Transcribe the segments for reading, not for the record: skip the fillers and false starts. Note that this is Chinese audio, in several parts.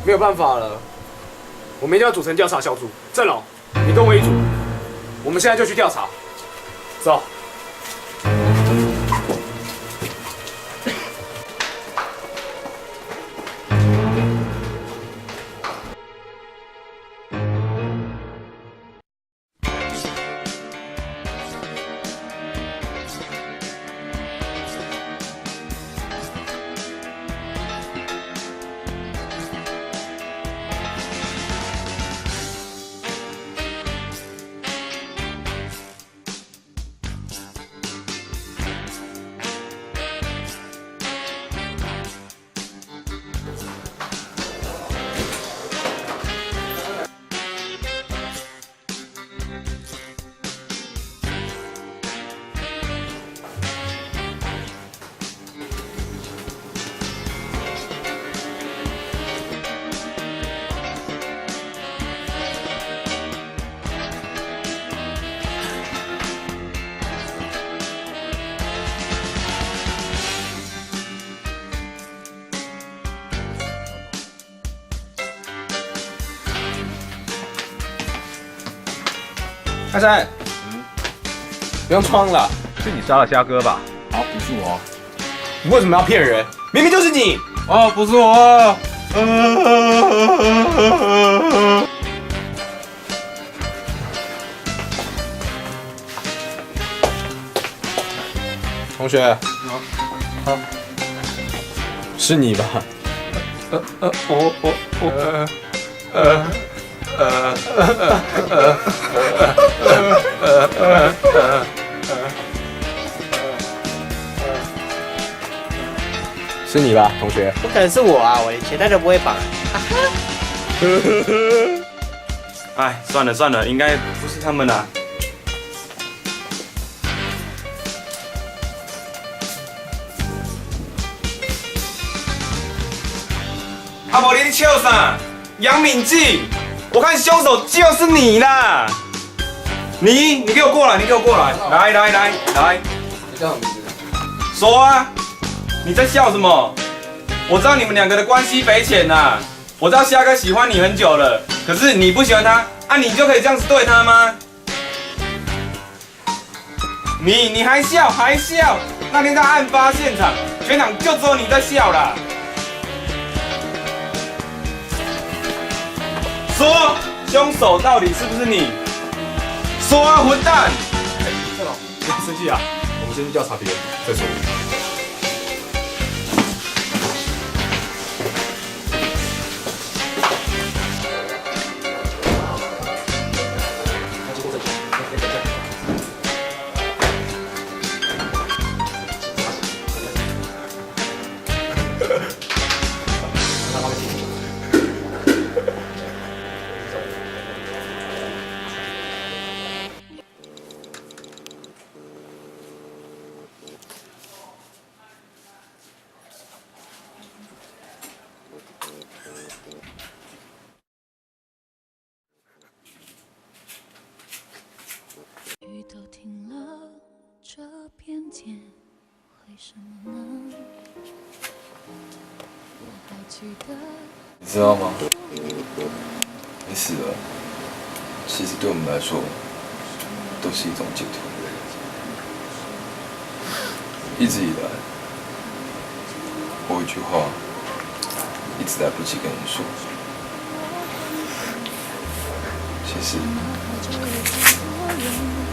没有办法了，我们一定要组成调查小组。郑龙，你跟我一组，我们现在就去调查。走。阿山，不用装了，是你杀了虾哥吧？好，不是我。你为什么要骗人？明明就是你！哦，不是我。同学，好，是你吧？是你吧，同学？不可能是我啊，我连鞋带都不会绑。哎，算了算了，应该不是他们啦。阿伯，你笑啥？杨敏静，我看凶手就是你啦！你给我过来，你给我过来，来，你叫什么名字？说啊！你在笑什么？我知道你们两个的关系匪浅呐，我知道虾哥喜欢你很久了，可是你不喜欢他，啊，你就可以这样子对他吗？你还笑？那天在案发现场，全场就只有你在笑啦。说，凶手到底是不是你？说啊，混蛋！郑龙，不要生气啊，我们先去调查别人再说。雨都停了，这片天为什么呢？我还记得。你知道吗？你死了，其实对我们来说都是一种解脱。一直以来，我有一句话一直来不及跟你说，其实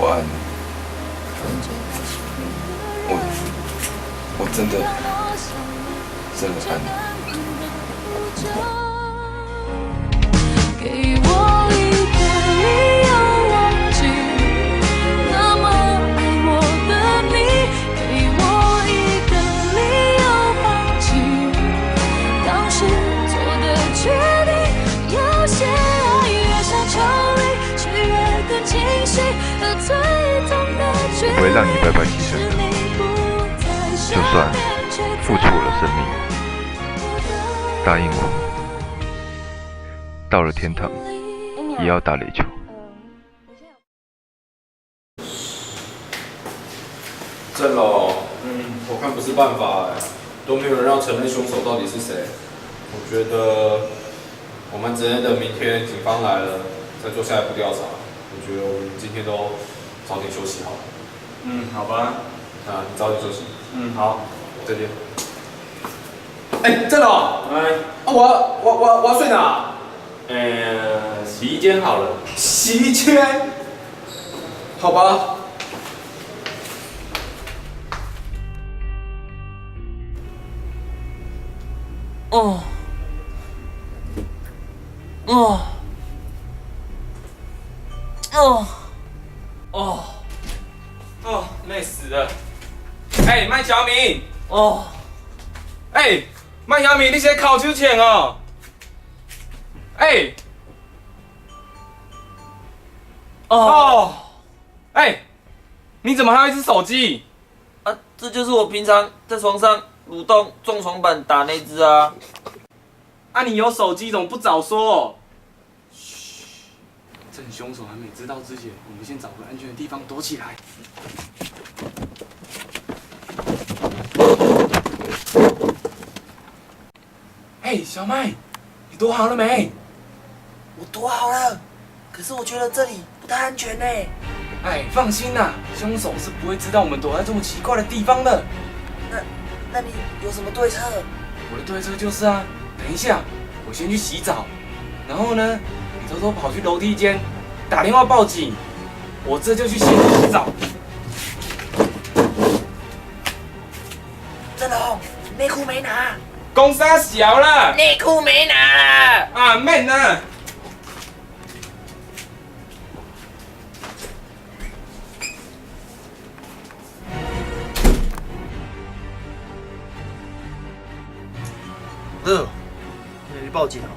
我爱你，我真的爱你。给我一个理由忘记那么爱我的你，给我一个理由放弃当时做的决定。有些爱越想抽离，却越更清晰，而最痛的决定不会让你白白牺牲的，就算付出了生命，答应我。到了天堂，也要打垒球。郑龙，我看不是办法哎，都没有人要承认凶手到底是谁。我觉得我们只能等明天警方来了再做下一步调查。我觉得我们今天都早点休息好了。好吧。啊，你早点休息。好，再见。哎，郑总。我要睡哪？洗衣间好了。洗衣间。好吧。哦，哦，哦，哦，哦，累死了。哎，麦小明。哦，哎，麦小明，你先考秋千哦。哎。哦。哎，你怎么还有一只手机？啊，这就是我平常在床上蠕动撞床板打那只啊。啊，你有手机怎么不早说？嘘，趁凶手还没知道之前，我们先找个安全的地方躲起来。哎，小麦，你躲好了没？我躲好了，可是我觉得这里不太安全呢。哎，放心啦，凶手是不会知道我们躲在这么奇怪的地方的。那你有什么对策？我的对策就是啊，等一下我先去洗澡，然后呢，你偷偷跑去楼梯间打电话报警，我这就去先去洗澡。郑龙，内裤没拿。公司小了。内裤没拿啦。啊，免啦。你去报警啊！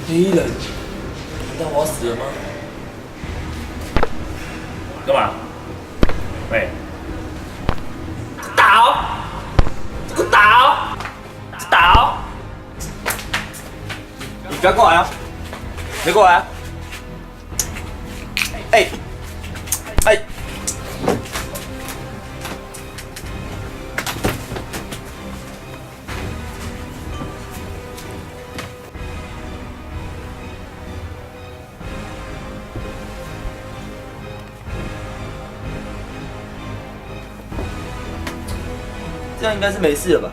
敌人？难道我要死了吗？干嘛？喂，倒！给我倒！倒！你不要过来啊！别过来啊！哎，哎，这样应该是没事了吧？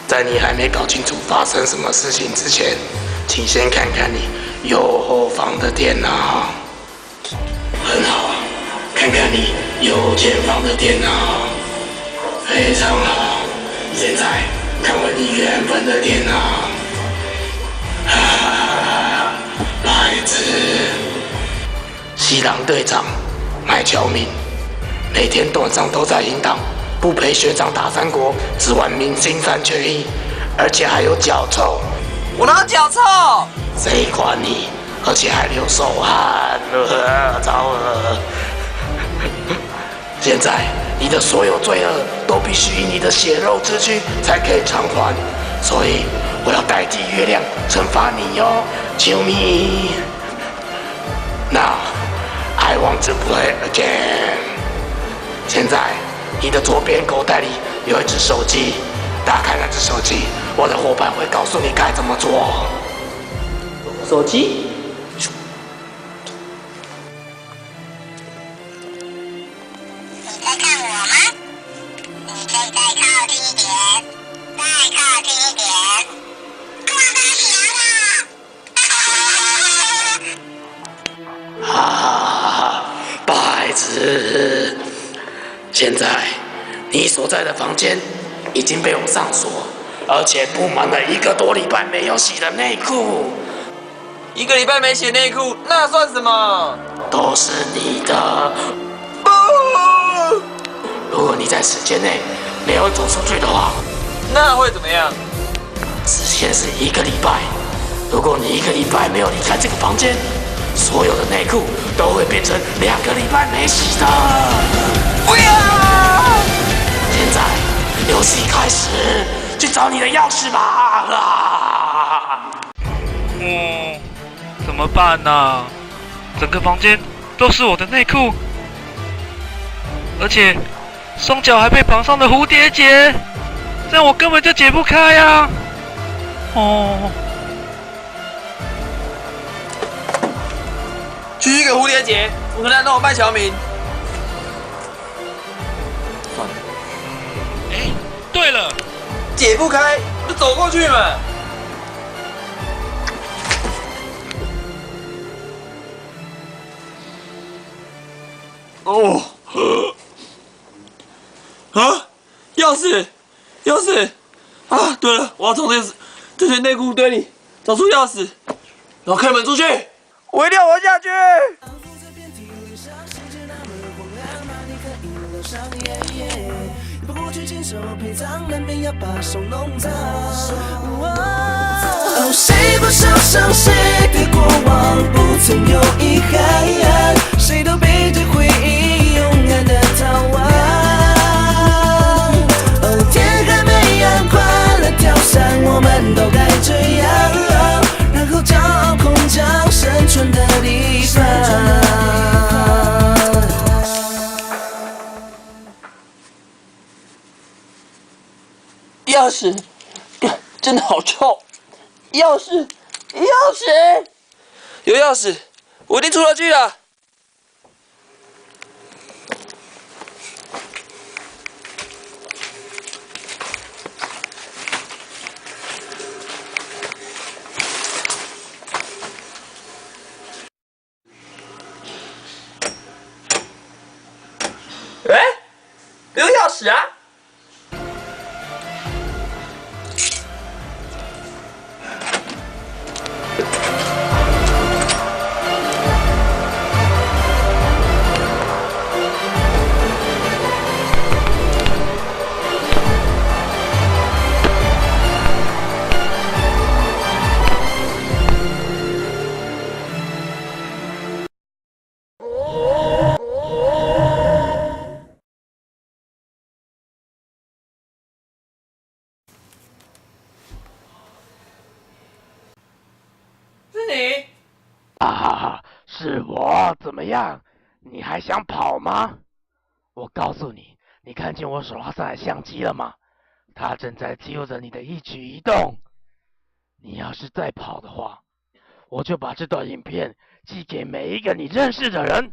在你还没搞清楚发生什么事情之前，请先看看你右后方的电脑。很好，看看你右前方的电脑，非常好。现在看回你原本的电脑。哈哈哈！白痴！西狼队长麦乔明，每天晚上都在营党。不陪学长打三国，只玩明星三缺一，而且还有脚臭。我哪有脚臭？谁管你？而且还流手汗，超恶！现在你的所有罪恶都必须以你的血肉之躯才可以偿还，所以我要代替月亮惩罚你哟，救命！ Now I want to play again。现在。 你的左边口袋里有一只手机，打开那只手机，我的伙伴会告诉你该怎么做。手机，你在看我吗？你可以再靠近一点，再现在你所在的房间已经被我上锁，而且布满了1个多礼拜没有洗的内裤， 1个礼拜没洗内裤，那算什么？都是你的。不，如果你在时间内没有走出去的话，那会怎么样？时限是1个礼拜。如果你1个礼拜没有离开这个房间，所有的内裤都会变成2个礼拜没洗的。不要！现在游戏开始，去找你的钥匙吧！怎么办呢？整个房间都是我的内裤，而且双脚还被绑上了蝴蝶结，这样我根本就解不开呀！区区个蝴蝶结，怎么可能让我麦小敏？算了。对了，解不开，就走过去嘛。哦，啊，钥匙啊！对了，我要从这些内裤堆里找出钥匙，然后开门出去。我一定要活下去。谁不受伤，谁的过往不曾有遗憾，谁都背着回忆勇敢的逃亡。天还没亮，关了跳伞，我们都该这样，然后找空降生存的地方。钥匙，真的好臭！钥匙，有钥匙，我一定出得去了。哎，没有钥匙啊！是我，怎么样？你还想跑吗？我告诉你，你看见我手上的相机了吗？它正在记录着你的一举一动。你要是再跑的话，我就把这段影片寄给每一个你认识的人，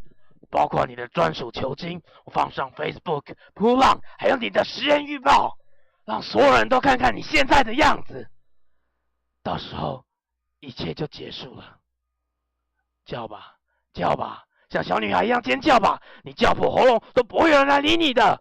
包括你的专属球精，我放上 Facebook、扑浪，还有你的实验预报，让所有人都看看你现在的样子。到时候，一切就结束了。叫吧，叫吧，像小女孩一样尖叫吧！你叫破喉咙都不会有人来理你的。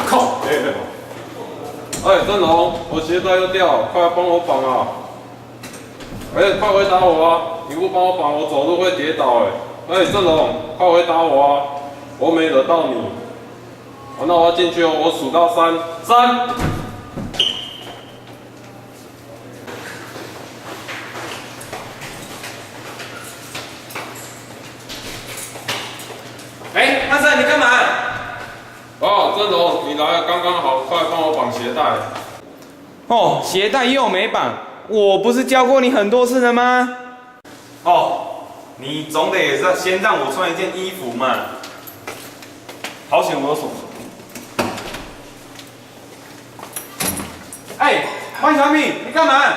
靠！哎，郑龙，我鞋带又掉，快来帮我绑啊！哎，快回答我啊！你不帮我绑，我走路会跌倒哎！哎，郑龙，快回答我啊！我没惹到你。那我要进去哦，我数到3，3。哎，汉森，你干嘛？哦，郑龙，你来了，刚刚好，快帮我绑鞋带。哦，鞋带又没绑，我不是教过你很多次了吗？哦，你总得也是先让我穿一件衣服嘛。好险我有手。哎，万小敏，你干嘛？